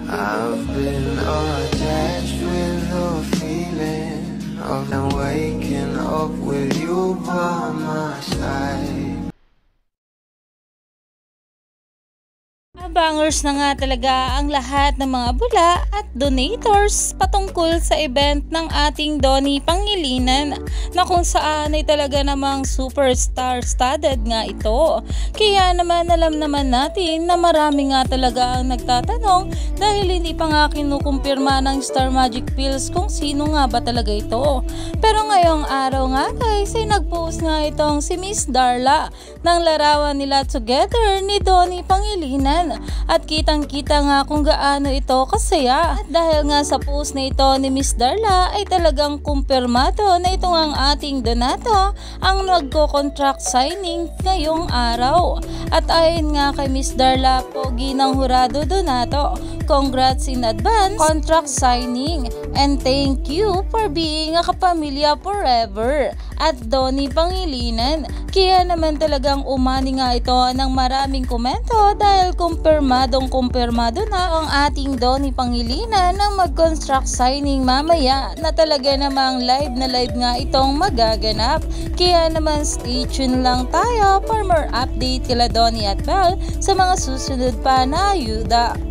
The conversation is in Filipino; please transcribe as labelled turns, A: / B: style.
A: I've been attached with the feeling of waking up with you by my side.
B: Bangers na nga talaga ang lahat ng mga bula at donators patungkol sa event ng ating Donnie Pangilinan na kung saan ay talaga namang superstar studded nga ito. Kaya naman alam naman natin na marami nga talaga ang nagtatanong dahil hindi pa nga kinukumpirma ng Star Magic Pills kung sino nga ba talaga ito. Pero ngayong araw nga guys ay nagpost nga itong si Miss Darla ng larawan nila together ni Donnie Pangilinan. At kitang-kita nga kung gaano ito kasaya. At dahil nga sa post na ito ni Miss Darla ay talagang kumpirmado na ito ang ating Donato ang nagko-contract signing ngayong araw. At ayon nga kay Miss Darla, pogi ng hurado Donato. Congrats in advance contract signing and thank you for being a kapamilya forever at Donnie Pangilinan. Kaya naman talagang umani nga ito ng maraming komento dahil kumpirmado na ang ating Donnie Pangilinan ng mag-construct signing mamaya na talaga namang live na live nga itong magaganap. Kaya naman stay tuned lang tayo for more update kila Donnie at Belle sa mga susunod pa na ayuda.